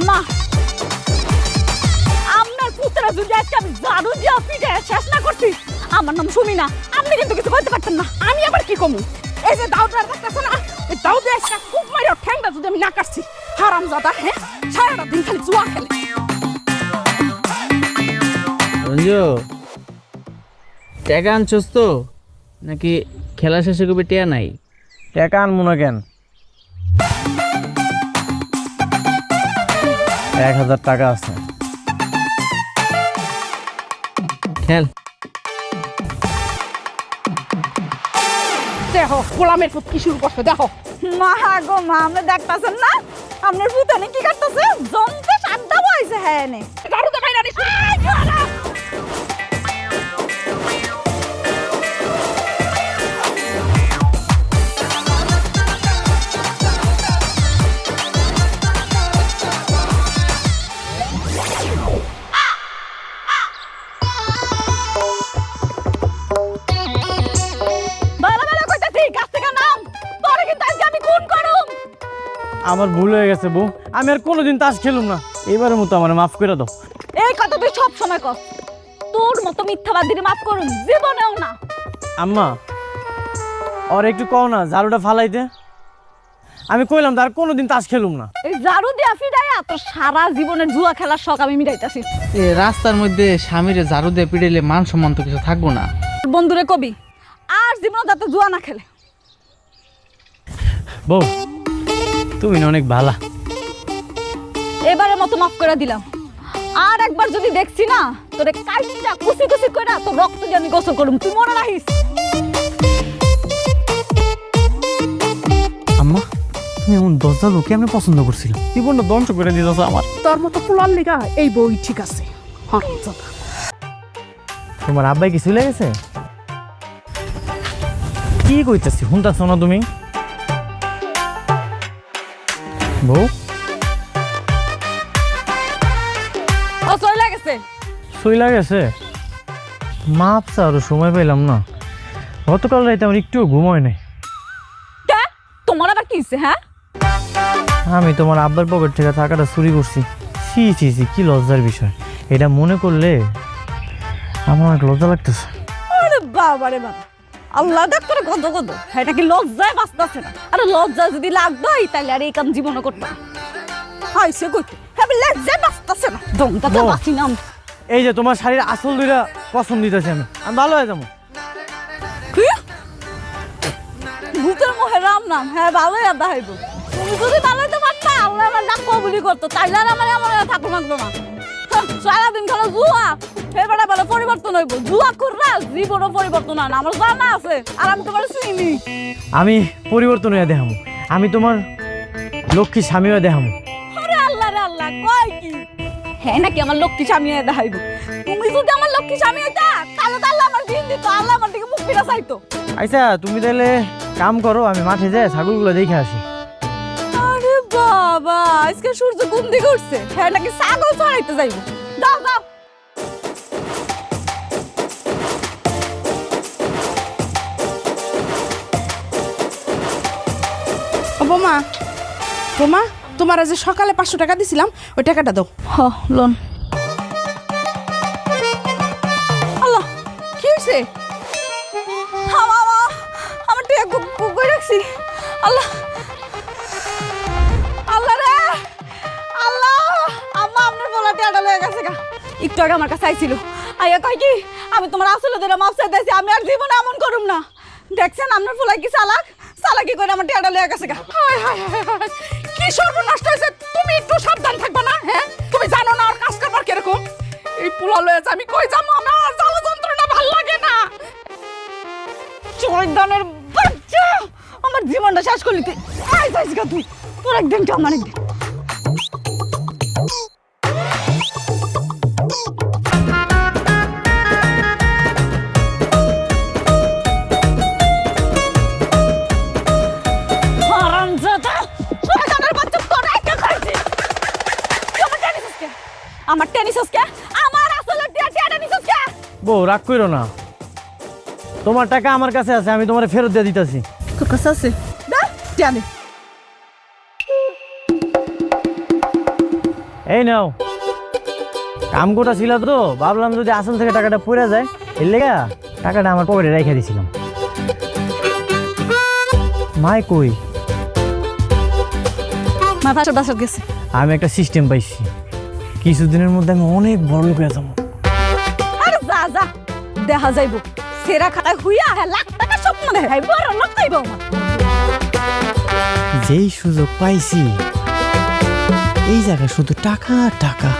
আম্মা আপনার পুত্রা যদি আজকে আমি জাদু দিয়া পিঠে শেষ না করছি, আমার নাম সুমি না, আপনি কিন্তু কিছু করতে পারতেন না। আমি আবার কি কমু? এই যে দাউদার দেখতেছ না, এই দাউদে একটা খুব মাইরা ঠ্যাংটা যদি আমি না কাটছি, হারামজাদা হ্যাঁ সারাটা দিন খালি জুয়া খেলে। রঞ্জু টাকা আনছস তো নাকি খেলা শেষে কবে টিয়া নাই? টাকা আনবো না কেন? 1000 টাকা আছে। খেল। দেখো গোলামের পুত কি শুরু করছে দেখো। মা গো মা, আমরা দেখতেছেন না আপনার পুতানে কি করতেছে? জমতে সাদ্দা বইছে হ্যাঁ নে দারুতে বাইরা দিছ। আমার ভুল হয়ে গেছে বউ, আমি আর কোনোদিন তাস খেলুম না, এবারের মতো আমার মাফ করে দাও। এই কথা তুই সব সময় কর, তোর মতো মিথ্যাবাদীর মাফ করুন জীবনেও না। আম্মা আর একটু কও না ঝাড়ুটা ফালাইতে, আমি কইলাম তার কোনোদিন তাস খেলুম না। এই ঝাড়ু দিয়া ফিরাইয়া তোর সারা জীবনের জুয়া খেলার শখ আমি মিটাইতাছি। এ রাস্তার মধ্যে স্বামীরে ঝাড়ু দিয়ে পিটাইলে মান সম্মান তো কিছু থাকবো না। বন্ধুরে কবি আর জীবনে যাতে জুয়া না খেলে। বউ তুমি না অনেক ভালা, এবারের মতো মাফ করে দিলাম। আর একবার যদি দেখছি না তোরে কাইটা কুচি কুচি কইরা তোর রক্ত দিয়ে আমি গোসল করুম, তুই মনে রাখিস। আম্মা তুমি এমন দরজা লোকে আমি পছন্দ করছিলাম, জীবনটা ধ্বংস করে দিতেছ আমার। তোর মতো ফুলার লিগা এই বই ঠিক আছে। হারামজাদা। তোমার আব্বাই কি চলে গেছে? কি কইতেছি শুনতেছ না তুমি? বউ ও চলে গেছে। চলে গেছে? মাপ আরো সময় পেলাম না, গতকাল রাইতে আমার একটুও ঘুম হয় নাই। কে তোমার আবার কি হইছে? হ্যাঁ আমি তোমার আব্বার পকেট থেকে টাকাটা চুরি করছি। সি সি সি কি লজ্জার বিষয়, এটা মনে করলে আমার অনেক লজ্জা লাগতেছে। আরে বাবা রে বাবা, আল্লাহ দেখ তোরে গদ গদ, এটা কি লজ্জায় বাঁচতেছে না? আরে লজ্জা যদি লাগতো তাহলে আর এই কাম জীবনে করতাম। হাইছে কইতে হ্যাঁ লজ্জায় বাঁচতেছে না, দমটা তো বাঁচি না। এই যে তোমার শাড়ির আসল দুইটা পছন্দ দিতেছি আমি, আমি ভালো হয়ে যাবো। কি ভূতের মোহে রাম নাম, হ্যাঁ ভালোই আদা হইব। তুমি যদি ভালো হইতে পারতা আল্লাহ আমার নাম কবুলি করতো, তাইলে আর আমার ঠাকুর মাগতো না। সারাদিন খেলো জুয়া, এবারে বলে পরিবর্তন হইব। জুয়া কররা জীবনও পরিবর্তন হয় না, আমার জানা আছে। আর আমি তোমার চিনি। আমি পরিবর্তন হয়ে দেখামো, আমি তোমার লক্ষ্মী স্বামী হয়ে দেখামো। আরে আল্লাহ রে আল্লাহ, কয় কি হ্যাঁ নাকি আমার লক্ষ্মী স্বামী হয়ে দেখাইব? তুমি যদি আমার লক্ষ্মী স্বামী হইতা তাহলে তো আল্লাহ আমার দিন দিত, আল্লাহ আমার দিকে মুখ ফিরা চাইতো। আচ্ছা তুমি তাহলে কাম করো, আমি মাঠে যাই ছাগলগুলো দেখে আসি। আরে বাবা, আজকে সূর্য কোন দিকে উঠছে? হ্যাঁ নাকি ছাগল চড়াইতে যাইব? যাও যাও। ও বোমা, বোমা তোমার যে সকালে 500 টাকা দিছিলাম ওই টাকাটা দাও। হ লোন। আল্লাহ কি হয়েছে? আমার টিয়া কই রাখছি? আল্লাহ আল্লাহ রে আল্লাহ, আম্মা আপনার বলা টিয়াটা লয়ে গেছে গা। একটু আগে আমার কাছে আইছিল, আইয়া কয় কি আমি তোমার আসলে ধরে মাপ চাইতেছি, আমি আর জীবনে এমন করুম না। দেখছেন আপনার ফুলাই কি চালাক, চালাকি করে আমার টিয়াটা লয়ে গেছে গা। হায় হায় হায়, কি সর্বনাশ হয়েছে। তুমি একটু সাবধান থাকবা না? হ্যাঁ তুমি জানো না আর কাজ করবার কিরকম। এই পোলা লয়েছে আমি কই যাবো, আমার জ্বালা যন্ত্রণা ভাল লাগে না। চৈদানের বাচ্চা আমার জীবনটা শেষ করলি তুই। আই যাইস গা তুই, তোর একদিন তো আমার একদিন। আমার টেনিস আজকে আমার আসলে টেনিস আজকে। বউ রাগ করো না, তোমার টাকা আমার কাছে আছে, আমি তোমার ফেরত দিয়ে দিতেছি। তোর কাছে আছে? দা জানি এই নাও, কাম কোটা ছিল তো, ভাবলাম যদি আসল থেকে টাকাটা পড়ে যায়, এর লেগা টাকাটা আমার পকেটে রেখে দিছিলাম। মাই কই? মা বাসা গেছে। আমি একটা সিস্টেম পাইছি, কিছুদিনের মধ্যে আমি অনেক বড় লোক হয়ে যাবো। আরে যা যা, দেখা যাইব সেরা খাটায় হুইয়া লাখ টাকা স্বপ্ন দেখাই বড় লোক খাইব। যেই সুযোগ পাইছি, এই জায়গায় শুধু টাকা টাকা।